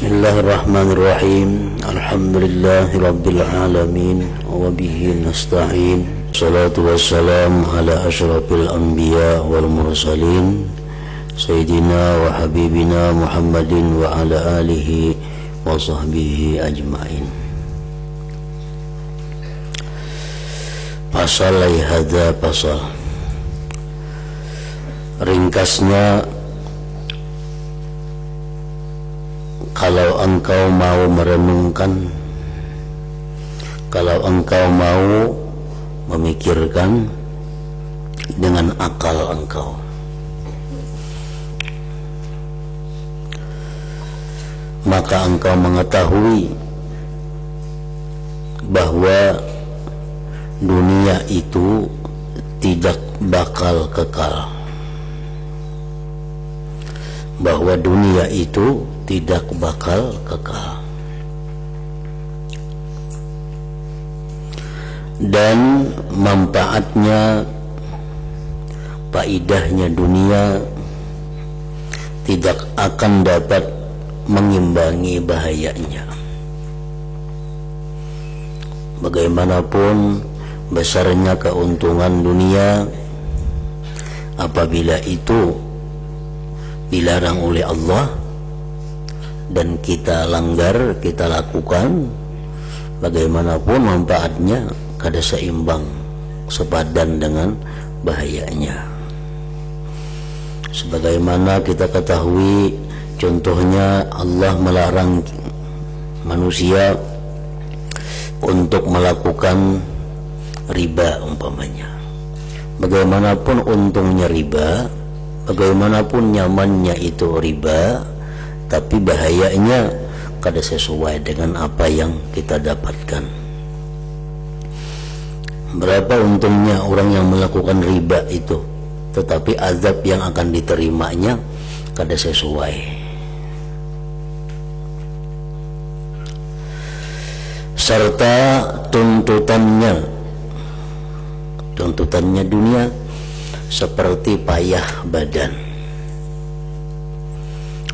Bismillahirrahmanirrahim. Alhamdulillahirabbil alamin wa bihi nasta'in. Shalatu wassalamu ala asyrafil anbiya wal mursalin sayyidina wa habibina Muhammadin wa ala alihi wa sahbihi ajmain. Pasal hadza pasal. Ringkasnya, kalau engkau mau merenungkan, kalau engkau mau memikirkan dengan akal engkau, maka engkau mengetahui bahwa dunia itu tidak bakal kekal, bahwa dunia itu tidak bakal kekal, dan manfaatnya, faidahnya dunia tidak akan dapat mengimbangi bahayanya. Bagaimanapun besarnya keuntungan dunia, apabila itu dilarang oleh Allah dan kita langgar, kita lakukan, bagaimanapun manfaatnya kada seimbang, sepadan dengan bahayanya. Sebagaimana kita ketahui, contohnya Allah melarang manusia untuk melakukan riba umpamanya. Bagaimanapun untungnya riba, bagaimanapun nyamannya itu riba, tapi bahayanya kada sesuai dengan apa yang kita dapatkan. Berapa untungnya orang yang melakukan riba itu, tetapi azab yang akan diterimanya kada sesuai. Serta tuntutannya dunia seperti payah badan.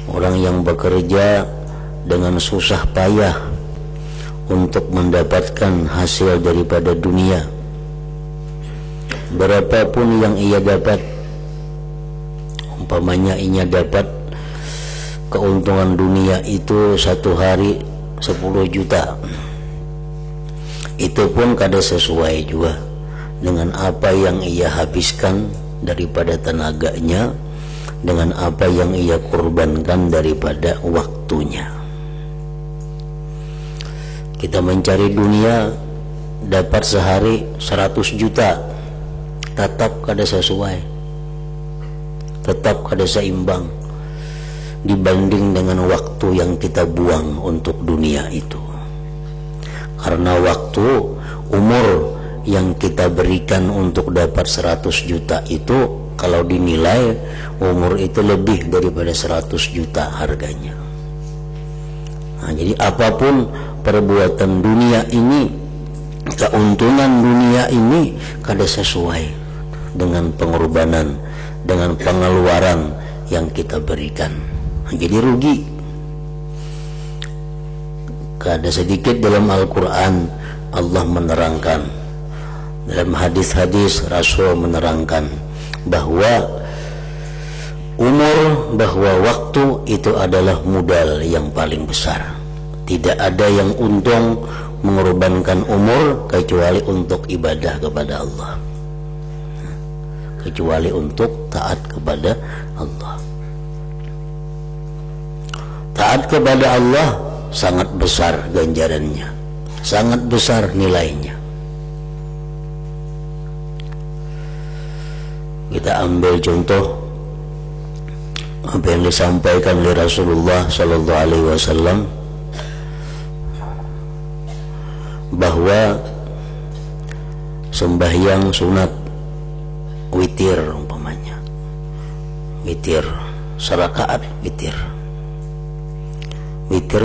Orang yang bekerja dengan susah payah untuk mendapatkan hasil daripada dunia, berapapun yang ia dapat, umpamanya ia dapat keuntungan dunia itu satu hari 10 juta, itu pun kada sesuai juga dengan apa yang ia habiskan daripada tenaganya, dengan apa yang ia korbankan daripada waktunya. Kita mencari dunia, dapat sehari 100 juta, tetap kada sesuai, tetap kada seimbang dibanding dengan waktu yang kita buang untuk dunia itu. Karena waktu, umur yang kita berikan untuk dapat 100 juta itu, kalau dinilai umur itu lebih daripada 100 juta harganya. Nah, jadi apapun perbuatan dunia ini, keuntungan dunia ini kada sesuai dengan pengorbanan, dengan pengeluaran yang kita berikan. Nah, jadi rugi. Kada sedikit dalam Al-Quran Allah menerangkan, dalam hadis-hadis Rasul menerangkan bahwa umur, bahwa waktu itu adalah modal yang paling besar. Tidak ada yang untung mengorbankan umur kecuali untuk ibadah kepada Allah, kecuali untuk taat kepada Allah. Taat kepada Allah sangat besar ganjarannya, sangat besar nilainya. Kita ambil contoh apa yang disampaikan oleh Rasulullah sallallahu alaihi wasallam, bahwa sembahyang sunat witir umpamanya, witir serakaat, witir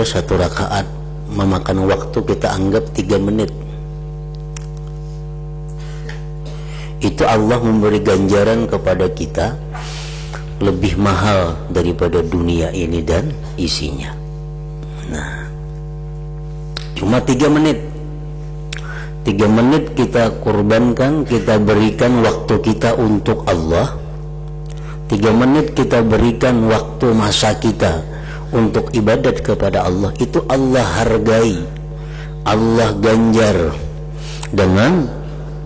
satu rakaat memakan waktu kita anggap 3 menit. Itu Allah memberi ganjaran kepada kita lebih mahal daripada dunia ini dan isinya. Nah, cuma 3 menit. 3 menit kita kurbankan, kita berikan waktu kita untuk Allah. 3 menit kita berikan waktu masa kita untuk ibadat kepada Allah. Itu Allah hargai, Allah ganjar dengan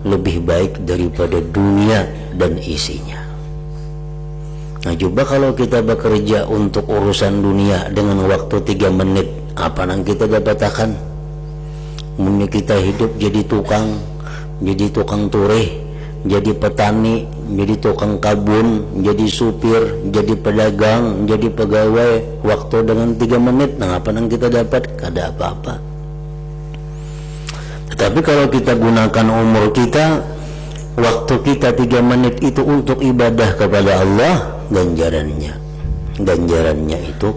lebih baik daripada dunia dan isinya. Nah, coba kalau kita bekerja untuk urusan dunia dengan waktu 3 menit, apa yang kita dapatkan? Mungkin kita hidup jadi tukang tureh, jadi petani, jadi tukang kabun, jadi supir, jadi pedagang, jadi pegawai. Waktu dengan 3 menit, nah apa yang kita dapat? Kada apa-apa. Tetapi kalau kita gunakan umur kita, waktu kita 3 menit itu untuk ibadah kepada Allah, ganjarannya itu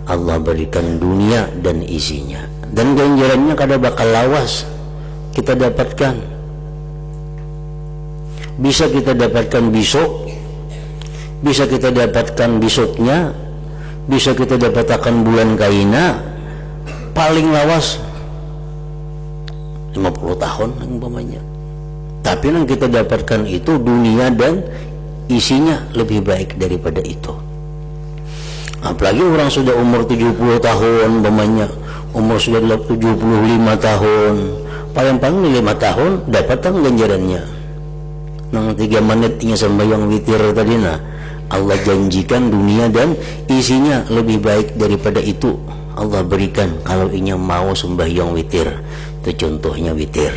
Allah berikan dunia dan isinya, dan ganjarannya kada bakal lawas kita dapatkan. Bisa kita dapatkan besok, bisa kita dapatkan besoknya, bisa kita dapatkan bulan kaina, paling lawas 50 tahun umpamanya. Tapi yang kita dapatkan itu dunia dan isinya lebih baik daripada itu. Apalagi orang sudah umur 70 tahun umpamanya, umur sudah 75 tahun, paling-paling 5 tahun dapatkan ganjarannya. Nang 3 menitnya sembahyang witir tadi, nah Allah janjikan dunia dan isinya lebih baik daripada itu. Allah berikan kalau inya mau sembahyang witir. Itu contohnya witir.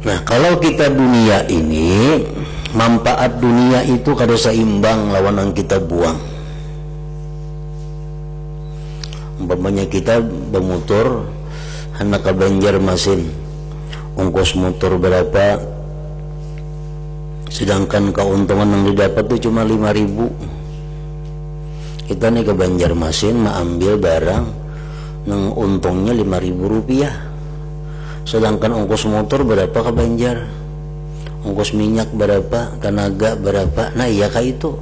Nah, kalau kita dunia ini, manfaat dunia itu kada seimbang lawan yang kita buang. Umpamanya kita bermotor hendak ke Banjarmasin, ongkos motor berapa, sedangkan keuntungan yang didapat itu cuma 5.000. Kita nih ke Banjarmasin mengambil barang yang untungnya 5.000 rupiah, sedangkan ongkos motor berapa ke Banjar, ongkos minyak berapa, tenaga berapa. Nah iya kayak itu.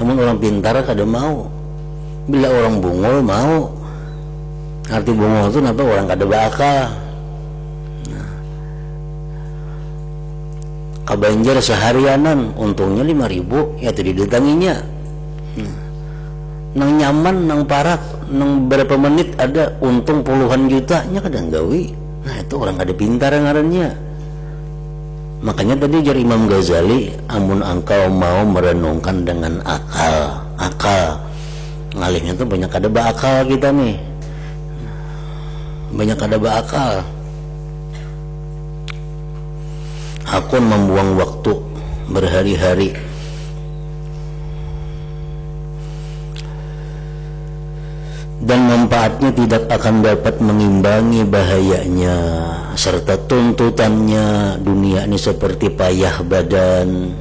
Namun orang pintar kada mau, bila orang bungol mau. Arti bungol itu kenapa? Orang kada bakal. Nah, ke Banjar seharianan untungnya 5.000, ya itu didatanginya. Nang nyaman, nang parak, nang berapa menit ada untung puluhan jutanya kadang gawi. Nah itu orang kada pintar ngarannya. Makanya tadi jar Imam Ghazali, amun engkau mau merenungkan dengan akal ngalihnya tuh banyak kada bakal kita nih, banyak kada bakal. Hakun membuang waktu berhari-hari dan manfaatnya tidak akan dapat mengimbangi bahayanya serta tuntutannya. Dunia ini seperti payah badan.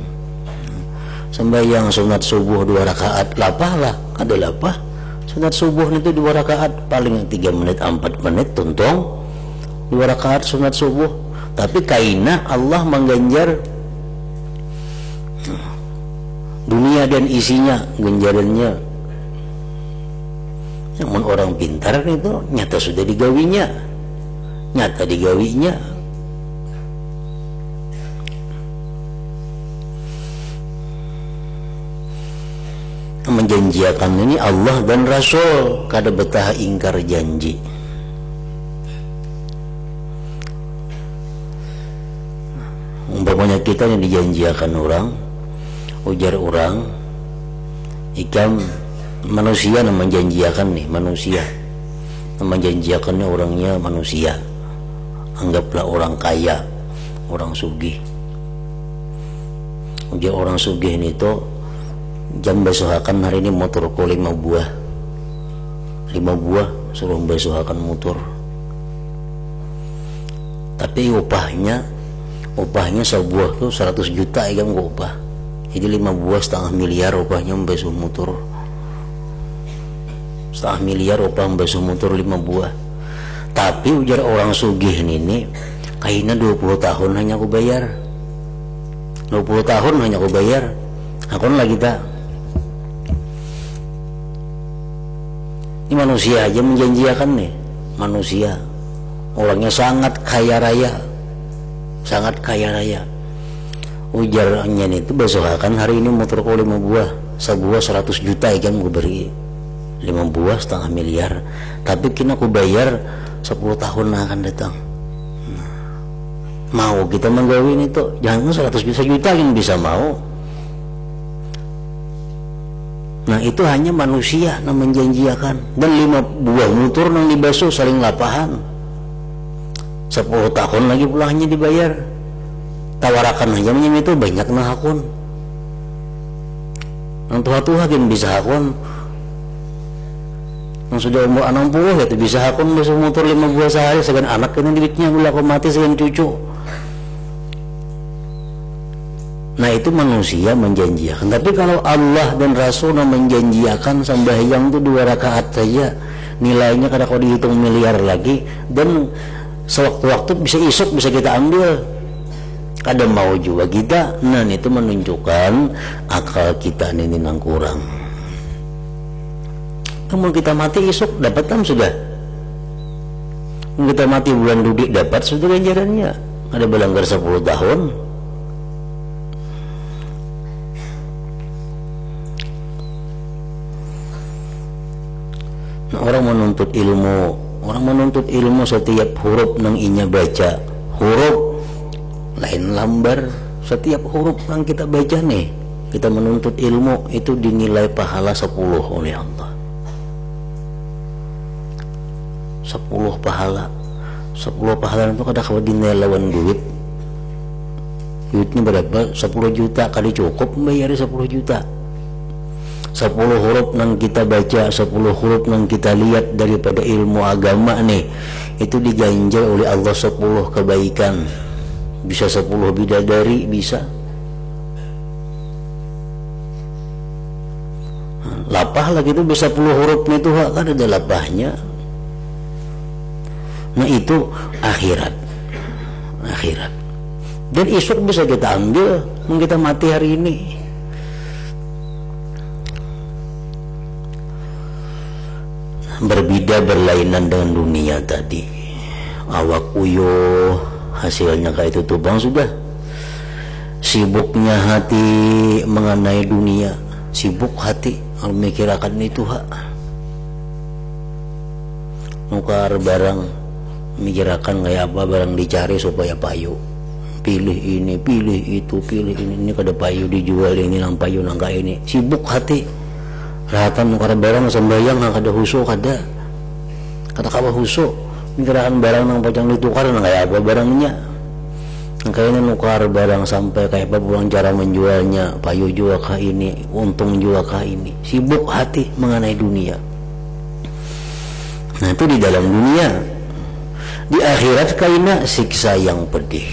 Sembahyang sunat subuh 2 rakaat lapah lah, kada lapah. Sunat subuh itu 2 rakaat, paling 3 menit 4 menit tuntung 2 rakaat sunat subuh. Tapi kaina Allah mengganjar dunia dan isinya, ganjarannya. Namun orang pintar itu nyata sudah digawinya, nyata digawinya. Menjanjikan ini Allah dan Rasul, kada betah ingkar janji. Umpamanya kita yang dijanjikan orang, ujar orang, ikam manusia yang menjanjikan nih, manusia yang menjanjikannya orangnya manusia, anggaplah orang kaya, orang sugih. Ujar orang sugih ini tuh jam besohakan hari ini motorku 5 buah, 5 buah suruh besohakan motor. Tapi upahnya sebuah tuh 100 juta ya kan upah. Jadi 5 buah 500 miliar upahnya besoh motor. 500 miliar upah besoh motor 5 buah. Tapi ujar orang sugih ini kayaknya 20 tahun hanya aku bayar. 20 tahun hanya aku bayar. Aku lagi tak Ini manusia aja menjanjikan nih, manusia orangnya sangat kaya raya, sangat kaya raya. Ujarnya itu besok akan hari ini motor kau 5 buah, sebuah 100 juta ikan gue beri 5 buah setengah miliar, tapi kini aku bayar 10 tahun akan datang. Mau kita menggawin itu, jangan 100 juta yang bisa mau. Nah itu hanya manusia yang menjanjikan. Dan 5 buah motor yang dibasuh saling lapahan, 10 tahun lagi pulangnya dibayar. Tawarakan aja menyem itu banyak nah hakun. Yang tua-tua kan bisa hakun. Yang sudah umur 60 itu bisa hakun basuh motor 5 buah sehari. Segan anak ini duitnya gula aku mati segan cucu. Nah itu manusia menjanjikan. Tapi kalau Allah dan Rasulnya menjanjikan sembahyang itu 2 rakaat saja, nilainya kadang kalau dihitung miliar lagi, dan sewaktu-waktu bisa isuk bisa kita ambil. Kadang mau juga kita. Nah itu menunjukkan akal kita ini nang kurang. Namun kita mati isuk dapat kan sudah. Kita mati bulan dudik dapat sudah ganjarannya. Ada belanggar 10 tahun. Nah, orang menuntut ilmu setiap huruf nang inya baca, huruf lain lambar, setiap huruf yang kita baca nih, kita menuntut ilmu itu dinilai pahala 10 oleh Allah. 10 pahala. 10 pahala itu kadang kalau dinilai lawan duitnya berapa? 10 juta kali cukup bayar 10 juta. 10 huruf yang kita baca, 10 huruf yang kita lihat daripada ilmu agama nih, itu diganjar oleh Allah 10 kebaikan. Bisa 10 bidadari, bisa. Lapah lagi itu bisa 10 huruf itu kan ada lapahnya. Nah itu akhirat. Dan esok bisa kita ambil, kita mati hari ini. Berbeda berlainan dengan dunia tadi. Awak uyuh, hasilnya kayak itu tuh bang sudah. Sibuknya hati mengenai dunia, sibuk hati memikirkan itu hak. Nukar barang, mikirkan kayak apa barang dicari supaya payu. Pilih ini, pilih itu, pilih ini kada payu dijual, ini nang payu nang kayak ini. Sibuk hati. Rahatan nukar barang sembayang nang kada husu kada kawa husu. Mikirkan barang nang pajang ditukar nang kayak apa barangnya. Kayaknya nukar barang sampai kayak apa pulang cara menjualnya, payu juga kah ini, untung juga kah ini. Sibuk hati mengenai dunia. Nah itu di dalam dunia. Di akhirat kayaknya siksa yang pedih.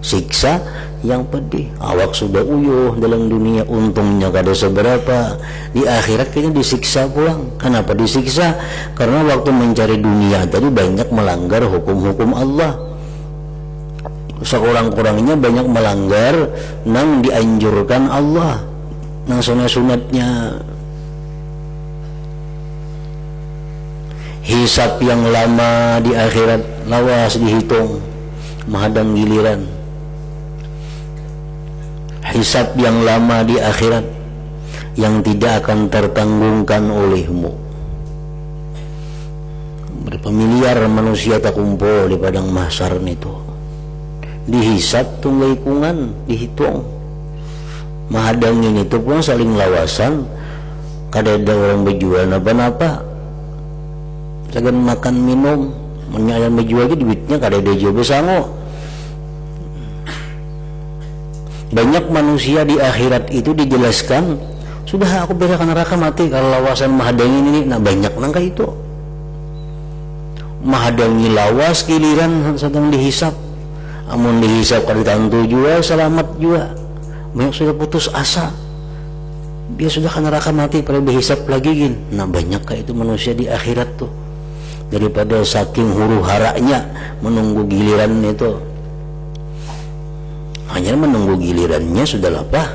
Siksa yang pedih. Awak sudah uyuh dalam dunia, untungnya kada seberapa. Di akhirat kayaknya disiksa pulang. Kenapa disiksa? Karena waktu mencari dunia tadi banyak melanggar hukum-hukum Allah. Sekurang-kurangnya banyak melanggar nang dianjurkan Allah, nang sunat-sunatnya. Hisab yang lama di akhirat lawas dihitung, mahadang giliran. Hisab yang lama di akhirat yang tidak akan tertanggungkan olehmu. Berapa miliar manusia tak kumpul di padang mahsyar itu. Dihisab tunggaikungan, dihitung. Mahadangin itu pun saling lawasan. Kada ada orang berjual napa-napa. Sagan makan minum, menyayan berjual duitnya kada ada jual besango. Banyak manusia di akhirat itu dijelaskan, sudah aku berikan neraka mati kalau lawasan mahadangin ini. Nah banyak nangka itu. Mahadangi lawas giliran sedang dihisab. Amun dihisab kalau ditantu juga selamat juga. Banyak sudah putus asa. Dia sudah kan neraka mati pada dihisab lagi gin. Nah banyak kayak itu manusia di akhirat tuh. Daripada saking huru haranya menunggu giliran itu. Hanya menunggu gilirannya sudah lapah.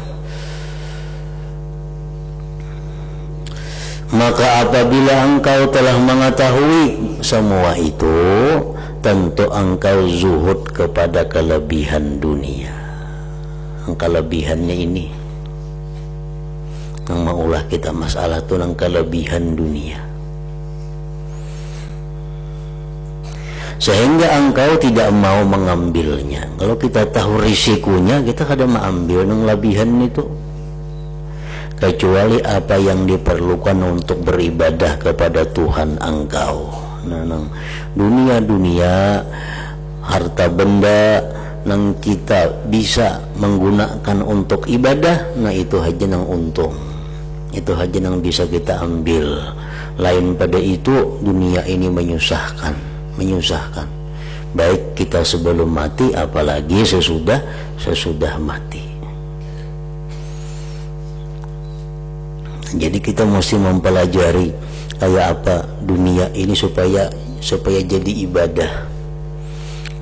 Maka apabila engkau telah mengetahui semua itu, tentu engkau zuhud kepada kelebihan dunia. Kelebihannya ini yang maulah kita masalah itu yang kelebihan dunia, sehingga engkau tidak mau mengambilnya. Kalau kita tahu risikonya, kita kadang mengambil yang lebihan itu, kecuali apa yang diperlukan untuk beribadah kepada Tuhan engkau. Nah, dunia harta benda yang kita bisa menggunakan untuk ibadah, nah itu aja yang untung, itu aja yang bisa kita ambil. Lain pada itu, dunia ini menyusahkan, baik kita sebelum mati, apalagi sesudah mati. Jadi kita mesti mempelajari kayak apa dunia ini supaya jadi ibadah.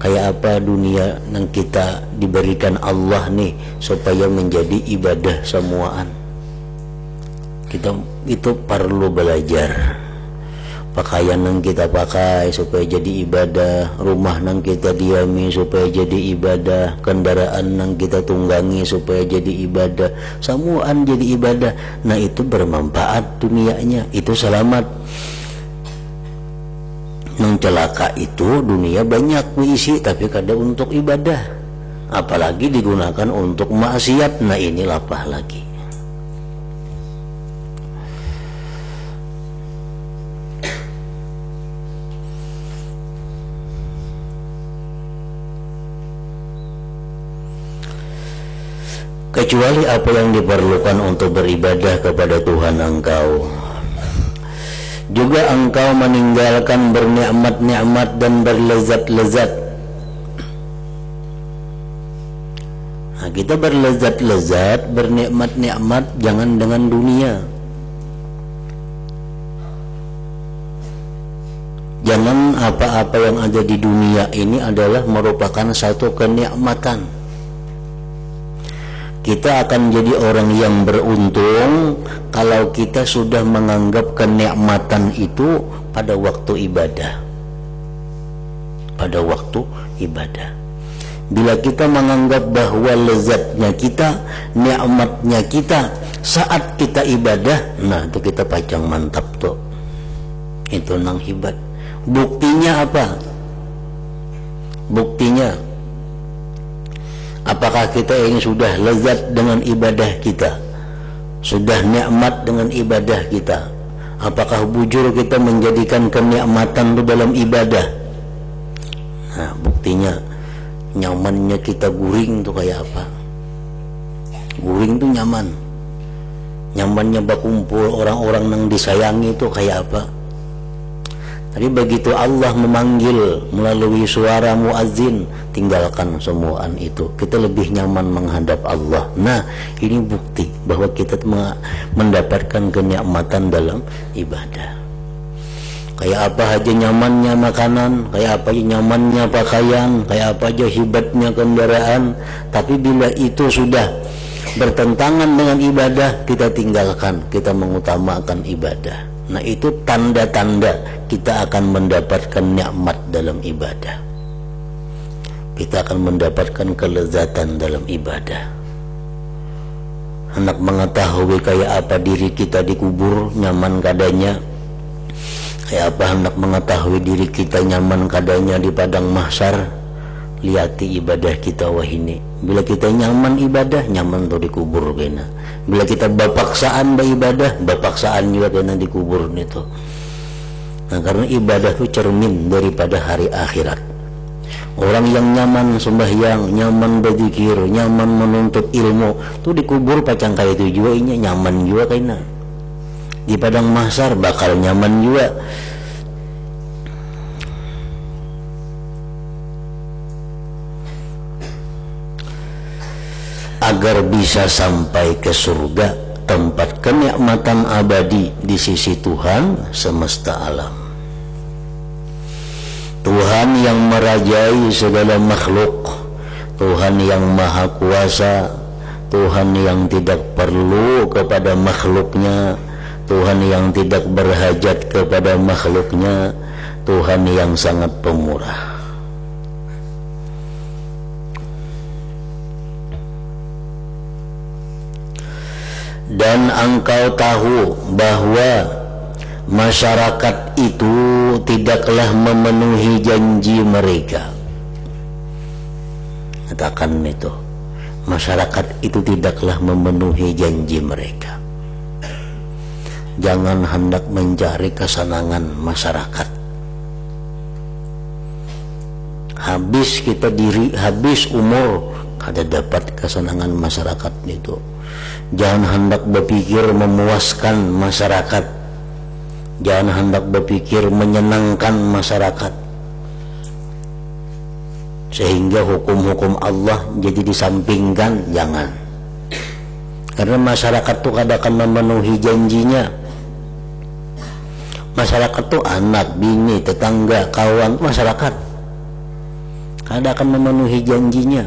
Kayak apa dunia yang kita diberikan Allah nih supaya menjadi ibadah semuaan. Kita itu perlu belajar. Pakaian yang kita pakai supaya jadi ibadah, rumah yang kita diami supaya jadi ibadah, kendaraan yang kita tunggangi supaya jadi ibadah, semuaan jadi ibadah. Nah itu bermanfaat dunianya, itu selamat. Yang celaka itu dunia banyak diisi tapi kadang untuk ibadah, apalagi digunakan untuk maksiat. Nah ini lapah lagi. Kecuali apa yang diperlukan untuk beribadah kepada Tuhan engkau. Juga engkau meninggalkan bernikmat-nikmat dan berlezat-lezat. Nah, kita berlezat-lezat, bernikmat-nikmat jangan dengan dunia. Jangan apa-apa yang ada di dunia ini adalah merupakan satu kenikmatan. Kita akan jadi orang yang beruntung kalau kita sudah menganggap kenikmatan itu pada waktu ibadah. Pada waktu ibadah. Bila kita menganggap bahwa lezatnya kita, nikmatnya kita saat kita ibadah, nah itu kita pacang mantap tuh. Itu nang hebat. Buktinya apa? Buktinya, apakah kita ini sudah lezat dengan ibadah kita, sudah nikmat dengan ibadah kita? Apakah bujur kita menjadikan kenikmatan itu dalam ibadah? Nah buktinya, nyamannya kita guring tuh kayak apa? Guring tuh nyaman. Nyamannya berkumpul orang-orang yang disayangi itu kayak apa? Tapi begitu Allah memanggil melalui suara muazzin, tinggalkan semuaan itu. Kita lebih nyaman menghadap Allah. Nah, ini bukti bahwa kita mendapatkan kenikmatan dalam ibadah. Kayak apa aja nyamannya makanan, kayak apa aja nyamannya pakaian, kayak apa aja hebatnya kendaraan. Tapi bila itu sudah bertentangan dengan ibadah, kita tinggalkan, kita mengutamakan ibadah. Nah itu tanda-tanda kita akan mendapatkan nikmat dalam ibadah. Kita akan mendapatkan kelezatan dalam ibadah. Hendak mengetahui kayak apa diri kita dikubur, nyaman kadanya. Kayak apa hendak mengetahui diri kita nyaman kadanya di padang mahsyar, lihati ibadah kita wahini. Bila kita nyaman ibadah, nyaman tuh dikubur kena. Bila kita bapaksaan beribadah, bapaksaan juga kena dikubur itu. Nah karena ibadah itu cermin daripada hari akhirat. Orang yang nyaman sembahyang, nyaman berzikir, nyaman menuntut ilmu, tuh dikubur pacang kayak itu juga ini nyaman juga kena. Di padang mahsyar bakal nyaman juga. Agar bisa sampai ke surga, tempat kenikmatan abadi di sisi Tuhan semesta alam. Tuhan yang merajai segala makhluk, Tuhan yang maha kuasa, Tuhan yang tidak perlu kepada makhluknya, Tuhan yang tidak berhajat kepada makhluknya, Tuhan yang sangat pemurah. Dan engkau tahu bahwa masyarakat itu tidaklah memenuhi janji mereka. Katakan itu, masyarakat itu tidaklah memenuhi janji mereka. Jangan hendak mencari kesenangan masyarakat. Habis kita diri, habis umur kada dapat kesenangan masyarakat itu. Jangan hendak berpikir memuaskan masyarakat. Jangan hendak berpikir menyenangkan masyarakat, sehingga hukum-hukum Allah jadi disampingkan. Jangan. Karena masyarakat itu kadang akan memenuhi janjinya. Masyarakat itu anak, bini, tetangga, kawan, masyarakat kadang akan memenuhi janjinya.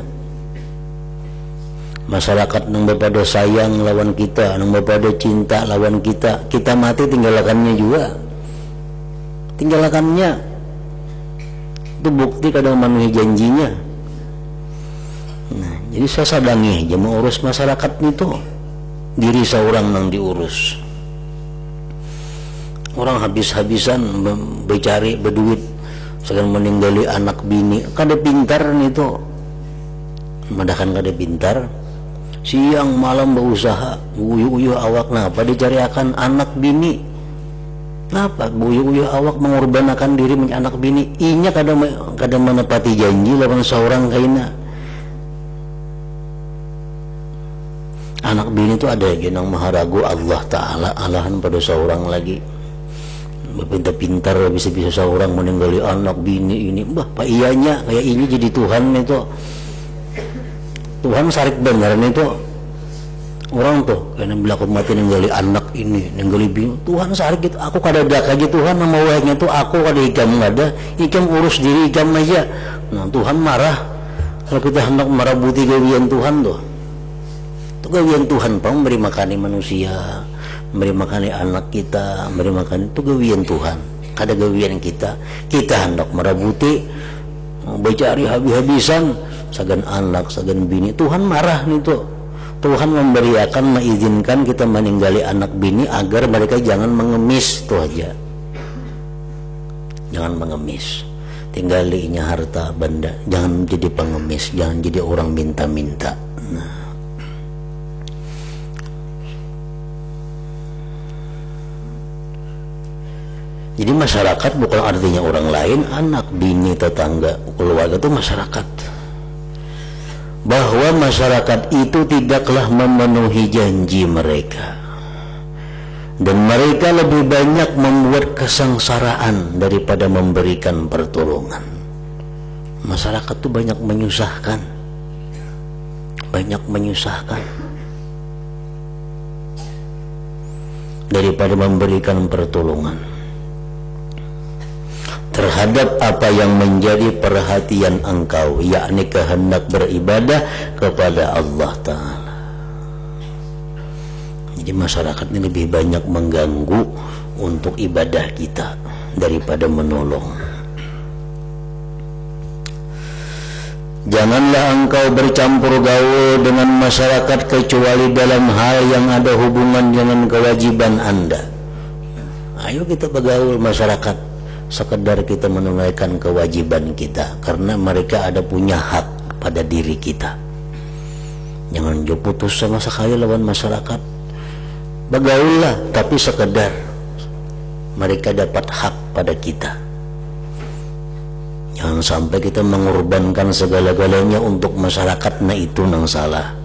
Masyarakat yang berpada sayang lawan kita, yang berpada cinta lawan kita, kita mati tinggalkannya juga, tinggalkannya. Itu bukti kadang memenuhi janjinya. Nah, jadi saya sadangi aja mengurus masyarakat itu, diri seorang yang diurus. Orang habis-habisan bercari berduit, sekarang meninggali anak bini, kada pintar itu, madakan kada pintar. Siang malam berusaha, uyuh-uyuh awak, kenapa dicari akan anak bini? Kenapa uyuh-uyuh awak mengorbankan diri menjadi anak bini? Inya kadang menepati janji lawan seorang kaina. Anak bini itu ada yang maharagu Allah Ta'ala, alahan pada seorang lagi. Pintar-pintar bisa-bisa seorang meninggali anak bini ini. Bah, pak iyanya kayak ini jadi Tuhan itu. Tuhan sarik beneran itu orang tuh karena berlaku mati ninggali anak ini, ninggali bingung. Tuhan sarik gitu, aku kada ada aja Tuhan nama wahnya tuh aku kada ikam ada, ikam urus diri ikam aja. Nah Tuhan marah kalau kita hendak merabuti gawian Tuhan tuh. Itu gawian Tuhan pak, memberi makani manusia, memberi makani anak kita, memberi makani, itu gawian Tuhan. Kada gawian kita hendak merabuti, bercari habis-habisan sagan anak, sagan bini. Tuhan marah nih tuh. Tuhan memberiakan, mengizinkan kita meninggali anak bini agar mereka jangan mengemis, tuh aja. Jangan mengemis. Tinggalinya harta benda, jangan jadi pengemis, jangan jadi orang minta-minta. Nah. Jadi masyarakat bukan artinya orang lain, anak, bini, tetangga, keluarga itu masyarakat. Bahwa masyarakat itu tidaklah memenuhi janji mereka, dan mereka lebih banyak membuat kesengsaraan daripada memberikan pertolongan. Masyarakat itu banyak menyusahkan, daripada memberikan pertolongan terhadap apa yang menjadi perhatian engkau, yakni kehendak beribadah kepada Allah Ta'ala. Jadi masyarakat ini lebih banyak mengganggu untuk ibadah kita daripada menolong. Janganlah engkau bercampur gaul dengan masyarakat kecuali dalam hal yang ada hubungan dengan kewajiban anda. Ayo kita bergaul masyarakat sekedar kita menunaikan kewajiban kita, karena mereka ada punya hak pada diri kita. Jangan jauh putus sama sekali lawan masyarakat. Bergaullah tapi sekedar mereka dapat hak pada kita. Jangan sampai kita mengorbankan segala-galanya untuk masyarakat, nah itu yang salah.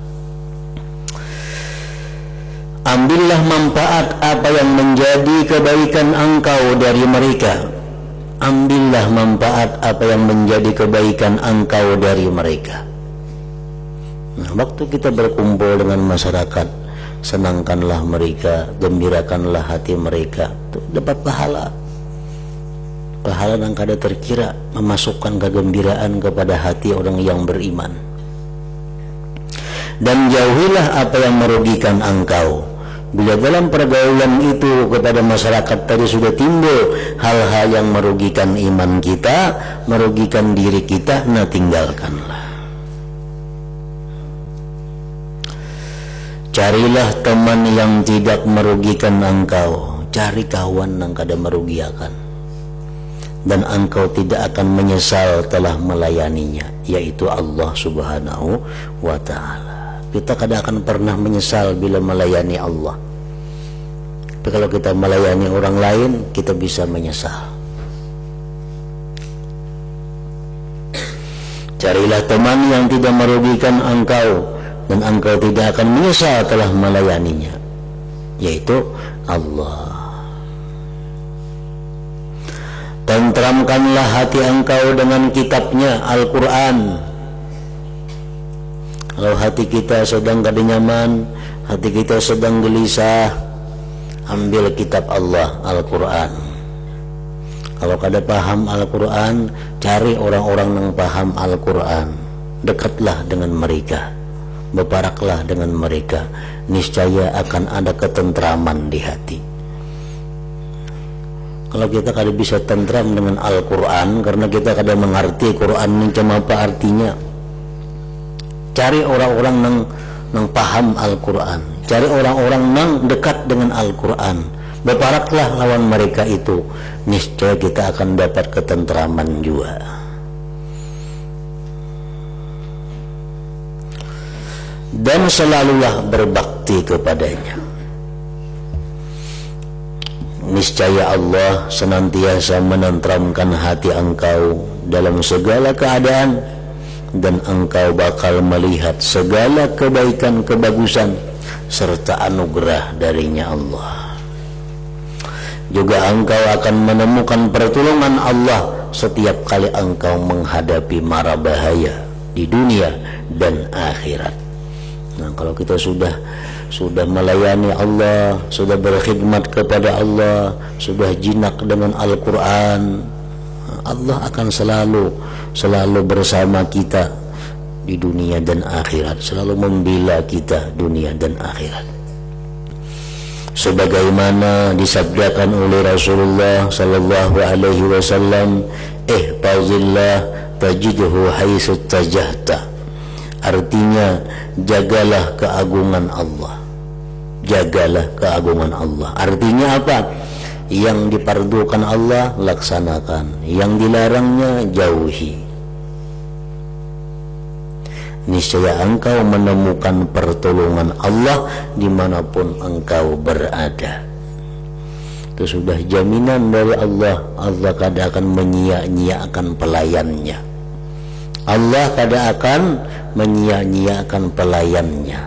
Ambillah manfaat apa yang menjadi kebaikan engkau dari mereka. Ambillah manfaat apa yang menjadi kebaikan engkau dari mereka. Nah, waktu kita berkumpul dengan masyarakat, senangkanlah mereka, gembirakanlah hati mereka, tuh dapat pahala. Pahala yang kada terkira, memasukkan kegembiraan kepada hati orang yang beriman. Dan jauhilah apa yang merugikan engkau, Bila dalam pergaulan itu kepada masyarakat tadi sudah timbul hal-hal yang merugikan iman kita, merugikan diri kita, nah tinggalkanlah. Carilah teman yang tidak merugikan engkau, cari kawan yang kada merugikan, dan engkau tidak akan menyesal telah melayaninya, yaitu Allah Subhanahu wa ta'ala. Kita kada akan pernah menyesal bila melayani Allah. Tapi kalau kita melayani orang lain, kita bisa menyesal. Carilah teman yang tidak merugikan engkau, dan engkau tidak akan menyesal telah melayaninya, yaitu Allah. Tentramkanlah hati engkau dengan kitabnya Al-Quran. Kalau hati kita sedang kada nyaman, hati kita sedang gelisah, ambil kitab Allah Al-Quran. Kalau kada paham Al-Quran, cari orang-orang yang paham Al-Quran, dekatlah dengan mereka, berparaklah dengan mereka, niscaya akan ada ketentraman di hati. Kalau kita kada bisa tentram dengan Al-Quran karena kita kada mengerti Quran ini cuma apa artinya, cari orang-orang yang paham Al-Quran, cari orang-orang yang dekat dengan Al-Quran, berparaklah lawan mereka itu, niscaya kita akan dapat ketentraman juga. Dan selalulah berbakti kepadanya, niscaya Allah senantiasa menenteramkan hati engkau dalam segala keadaan, dan engkau bakal melihat segala kebaikan, kebagusan, serta anugerah darinya Allah. Juga engkau akan menemukan pertolongan Allah setiap kali engkau menghadapi mara bahaya di dunia dan akhirat. Nah, kalau kita sudah melayani Allah, sudah berkhidmat kepada Allah, sudah jinak dengan Al-Quran, Allah akan selalu bersama kita di dunia dan akhirat, selalu membela kita dunia dan akhirat. Sebagaimana disabdakan oleh Rasulullah sallallahu alaihi wasallam, ihfazillah tajidhu haitsu tajahta. Artinya, jagalah keagungan Allah. Jagalah keagungan Allah. Artinya apa? Yang dipardukan Allah laksanakan, yang dilarangnya jauhi. Niscaya engkau menemukan pertolongan Allah dimanapun engkau berada. Itu sudah jaminan dari Allah. Allah kada akan menyia-nyiakan pelayannya. Allah kada akan menyia-nyiakan pelayannya.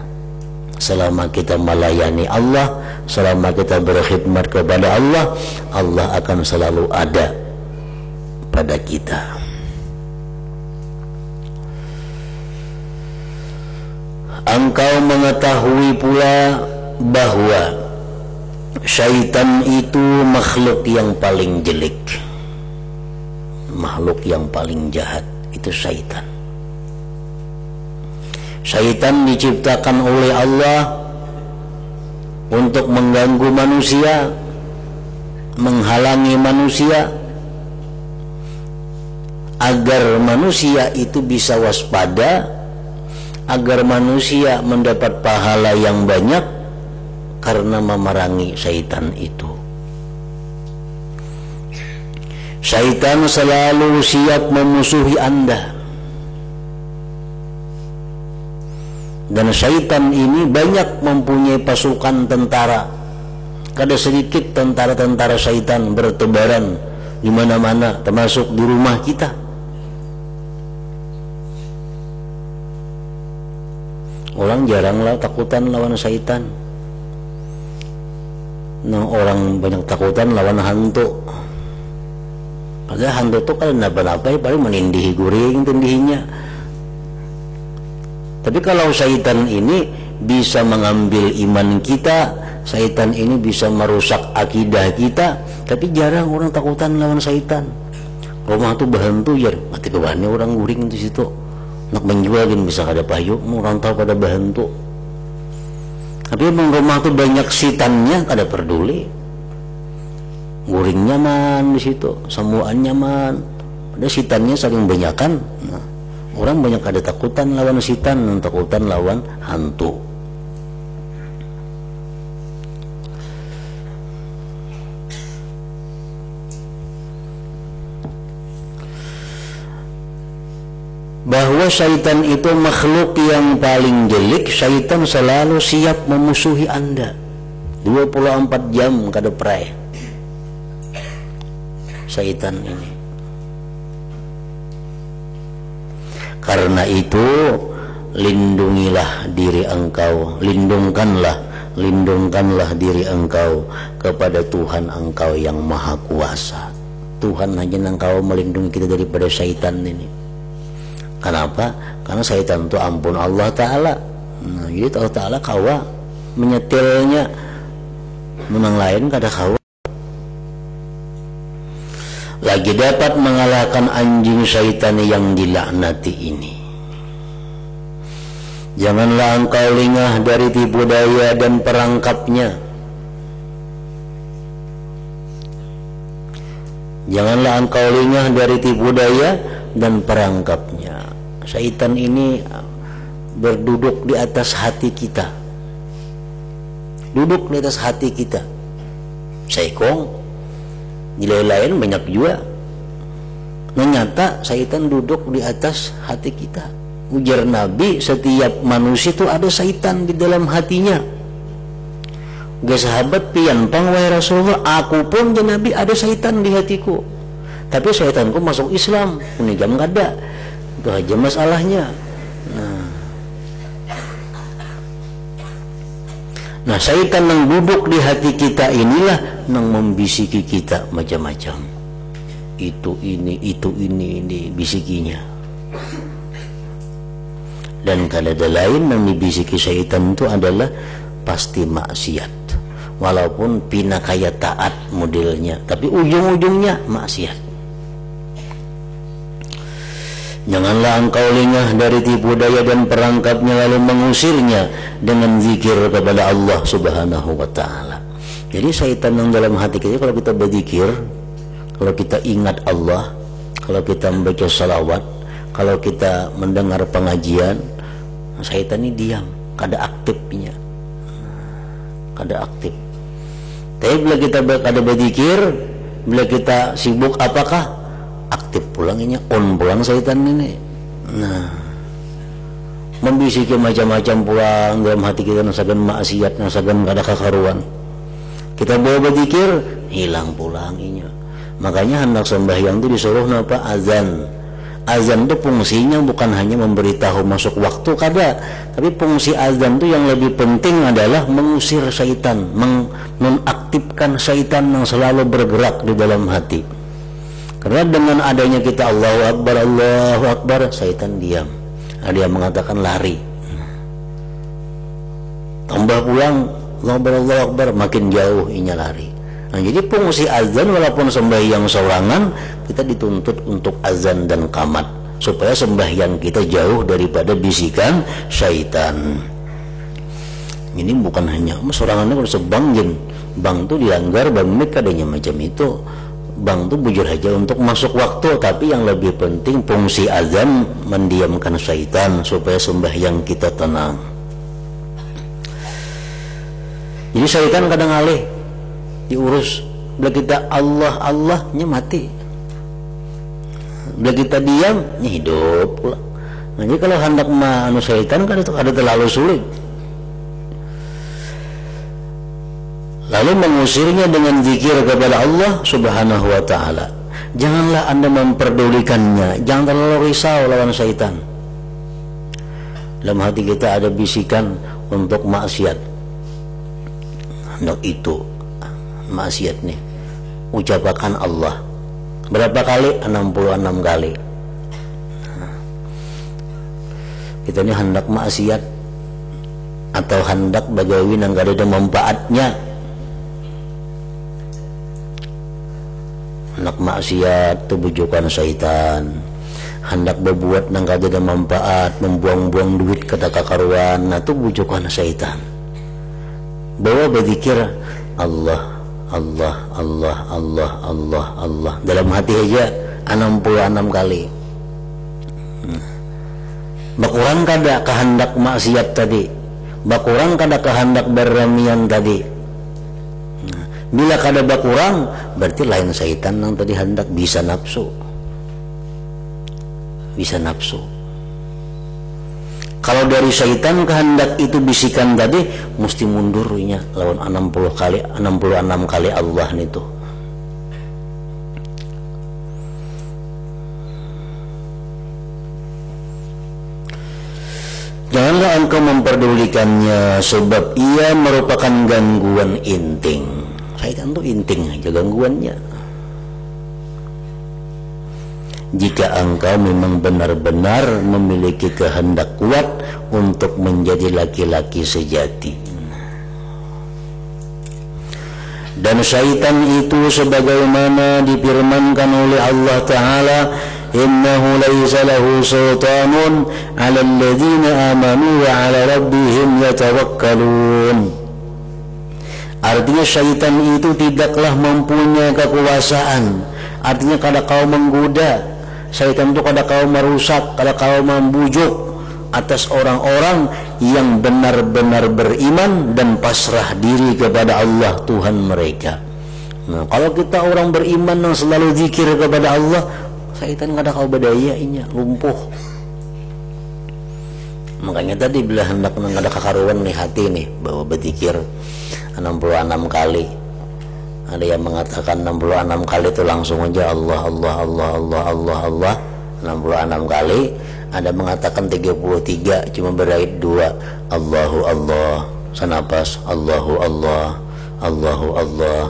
Selama kita melayani Allah, selama kita berkhidmat kepada Allah, Allah akan selalu ada pada kita. Engkau mengetahui pula bahwa syaitan itu makhluk yang paling jelek, makhluk yang paling jahat, itu syaitan. Syaitan diciptakan oleh Allah untuk mengganggu manusia, menghalangi manusia, agar manusia itu bisa waspada, agar manusia mendapat pahala yang banyak karena memerangi syaitan itu. Syaitan selalu siap memusuhi Anda. Dan syaitan ini banyak mempunyai pasukan tentara. Kada sedikit tentara-tentara syaitan bertebaran di mana-mana, termasuk di rumah kita. Orang jaranglah takutan lawan syaitan. Nah, orang banyak takutan lawan hantu. Padahal hantu itu kalau napa-napa paling menindihi guring tindihinya. Tapi kalau syaitan ini bisa mengambil iman kita, syaitan ini bisa merusak akidah kita, tapi jarang orang takutan lawan syaitan. Rumah tuh bahantu ya, mati kebahannya orang guring di situ. Nak menjualin bisa kada payu, orang tahu pada bahantu. Tapi emang rumah tuh banyak sitannya, kada peduli. Guring nyaman di situ, sembuhan nyaman. Ada sitannya saking banyakan. Nah, orang banyak ada takutan lawan sitan, takutan lawan hantu. Bahwa syaitan itu makhluk yang paling jelek. Syaitan selalu siap memusuhi Anda 24 jam kada perai. Syaitan ini. Karena itu lindungilah diri engkau, lindungkanlah diri engkau kepada Tuhan engkau yang maha kuasa. Tuhan hanya engkau melindungi kita daripada syaitan ini. Kenapa? Karena syaitan itu ampun Allah Ta'ala. Nah, jadi Allah Ta'ala kawa menyetilnya, memang lain kada kawa. Lagi dapat mengalahkan anjing syaitan yang dilaknati ini. Janganlah engkau lengah dari tipu daya dan perangkapnya. Janganlah engkau lengah dari tipu daya dan perangkapnya. Syaitan ini berduduk di atas hati kita. Duduk di atas hati kita. Saikong nilai lain banyak juga. Ternyata syaitan duduk di atas hati kita. Ujar Nabi, setiap manusia itu ada syaitan di dalam hatinya. Gak sahabat pianpang wahai Rasulullah, aku pun ya Nabi ada syaitan di hatiku. Tapi syaitanku masuk Islam, unigam kada. Itu aja masalahnya. Nah, syaitan yang duduk di hati kita inilah yang membisiki kita macam-macam. Itu ini bisikinya. Dan kada ada lain yang dibisiki syaitan itu adalah pasti maksiat. Walaupun pinakaya taat modelnya, tapi ujung-ujungnya maksiat. Janganlah engkau lengah dari tipu daya dan perangkapnya lalu mengusirnya dengan zikir kepada Allah Subhanahu wa ta'ala. Jadi syaitan yang dalam hati kita, kalau kita berzikir, kalau kita ingat Allah, kalau kita membaca salawat, kalau kita mendengar pengajian, syaitan ini diam, kada aktifnya, kada aktif. Tapi bila kita ada berzikir, bila kita sibuk apakah? Aktif pulangnya, on pulang syaitan ini. Nah, membisiki macam-macam pulang dalam hati kita, nasagan maksiat, nasagan kada kakaruan. Kita bawa berzikir, hilang pulangnya. Makanya hendak sembahyang itu disuruh napa? Azan. Azan itu fungsinya bukan hanya memberitahu masuk waktu kada, tapi fungsi azan itu yang lebih penting adalah mengusir syaitan, menonaktifkan syaitan yang selalu bergerak di dalam hati. Karena dengan adanya kita Allahu Akbar, syaitan diam. Dia mengatakan lari. Tambah pulang Allahu Akbar, makin jauh inya lari. Nah, jadi fungsi azan walaupun sembahyang sorangan, kita dituntut untuk azan dan qamat supaya sembahyang kita jauh daripada bisikan syaitan. Ini bukan hanya sorangannya kalau sebang jen, bang tu dilanggar, bang mereka adanya macam itu. Bang tu bujur aja untuk masuk waktu, tapi yang lebih penting fungsi azan mendiamkan syaitan supaya sembahyang kita tenang. Jadi syaitan kadang alih diurus. Bila kita Allahnya mati, bila kita diam hidup pula. Nah, jadi kalau hendak syaitan kan itu ada terlalu sulit. Lalu mengusirnya dengan zikir kepada Allah Subhanahu wa ta'ala. Janganlah Anda memperdulikannya, jangan terlalu risau lawan syaitan. Dalam hati kita ada bisikan untuk maksiat, hendak itu maksiat nih, ucapakan Allah berapa kali? 66 kali. Kita ini hendak maksiat atau hendak bagawi yang gak ada manfaatnya. Hendak maksiat itu bujukan syaitan, hendak berbuat yang gak ada manfaat, membuang-buang duit kata kakaruan, nah itu bujukan syaitan. bahwa berzikir Allah Allah Allah Allah Allah Allah dalam hati aja 66 kali. Bakurang kada kehendak maksiat tadi, bakurang kada kehendak berremian tadi. Bila kada bakurang berarti lain syaitan yang tadi hendak, bisa nafsu, bisa nafsu. Kalau dari syaitan kehendak itu bisikan tadi mesti mundurnya lawan 66 kali Allah itu. Janganlah engkau memperdulikannya sebab ia merupakan gangguan inting. Syaitan itu inting aja gangguannya. Jika engkau memang benar-benar memiliki kehendak kuat untuk menjadi laki-laki sejati. Dan syaitan itu sebagaimana difirmankan oleh Allah Ta'ala, innahu laysa lahu sultanun 'alal ladzina amanu wa 'ala rabbihim yatawakkalun. Artinya syaitan itu tidaklah mempunyai kekuasaan. Artinya kada kau menggoda. Syaitan itu kada kau merusak, kada kau membujuk atas orang-orang yang benar-benar beriman dan pasrah diri kepada Allah Tuhan mereka. Nah, kalau kita orang beriman yang selalu zikir kepada Allah, syaitan kada kau berdayanya, lumpuh. Makanya tadi bila hendak ada kekaruan nih hati nih bahwa berzikir 66 kali. Ada yang mengatakan 66 kali itu langsung aja Allah Allah Allah Allah Allah Allah 66 kali. Ada mengatakan 33 cuma berait 2 Allahu Allah sanapas Allahu Allah Allahu Allah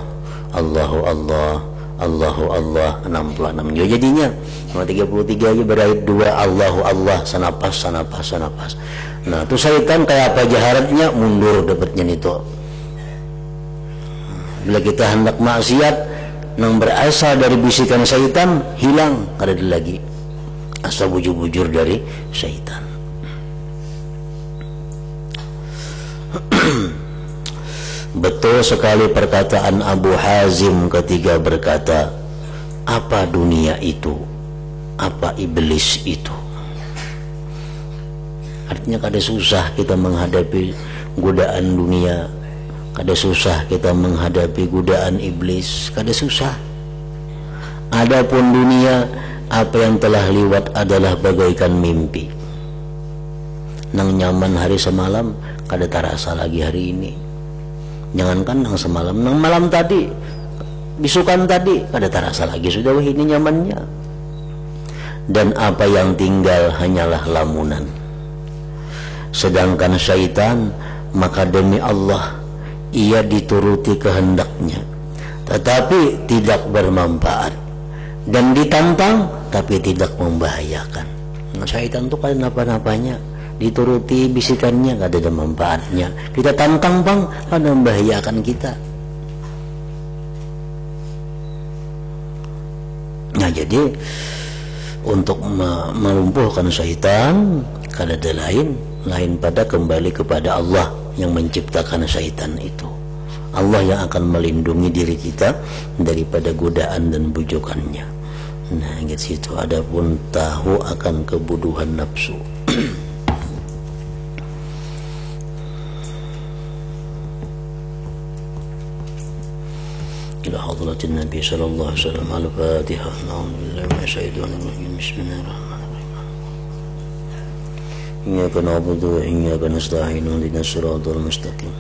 Allahu Allah Allahu Allah 66 juga jadinya. Cuma 33 aja berait 2 Allahu Allah sanapas sanapas sanapas. Nah itu syaitan kayak apa jaharatnya mundur dapatnya itu. Bila kita hendak maksiat yang berasal dari bisikan syaitan hilang, kada ada lagi asal bujur-bujur dari syaitan. Betul sekali perkataan Abu Hazim ketika berkata, apa dunia itu, apa iblis itu. Artinya kada susah kita menghadapi godaan dunia, kada susah kita menghadapi godaan iblis, kada susah. Adapun dunia, apa yang telah lewat adalah bagaikan mimpi. Nang nyaman hari semalam, kada terasa lagi hari ini. Jangankan nang semalam, nang malam tadi, bisukan tadi, kada terasa lagi sudah ini nyamannya. Dan apa yang tinggal hanyalah lamunan. Sedangkan syaitan, maka demi Allah, ia dituruti kehendaknya tetapi tidak bermanfaat, dan ditantang tapi tidak membahayakan. Nah, syaitan itu kan apa-apanya dituruti bisikannya gak ada manfaatnya, kita tantang bang kan membahayakan kita. Nah jadi untuk melumpuhkan syaitan kada ada lain pada kembali kepada Allah yang menciptakan syaitan itu. Allah yang akan melindungi diri kita daripada godaan dan bujukannya. Nah gitu. Adapun tahu akan kebuduhan nafsu. Ila hadratin Nabi sallallahu alaihi wasallam al-Fatihah. A'udzubillahi minasyaitonir rajim. Bismillahirrahmanirrahim. Iyyaka na'budu wa iyyaka nasta'in. Ihdinas siratal mustaqim.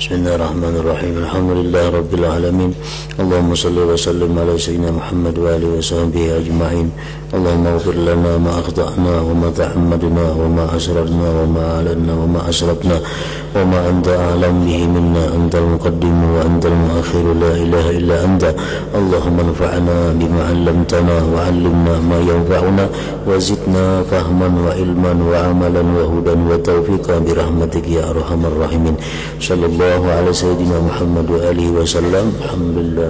Bismillahirrahmanirrahim. Alhamdulillahi rabbil alamin. Allahumma salli wa sallim ala sayyidina Muhammad wa alihi wa sahbihi ajma'in. Allahumma ighfir lana ma akhta'na wa ma ta'ammadna wa ma asrarna wa ma a'lanna wa ma asrafna wa ma anta a'lam bihi minna, antal muqaddim wa antal muakhir, la ilaha illa anta. Allahumma anfa'na bima 'allamtana wa 'allimna ma yanfa'una wa zidna fahman wa ilman wa amalan wa hudan wa tawfiqan bi rahmatika ya arhamar rahimin. Sallallahu alaihi sayyidina Muhammad wa alihi wa sallam. Alhamdulillah.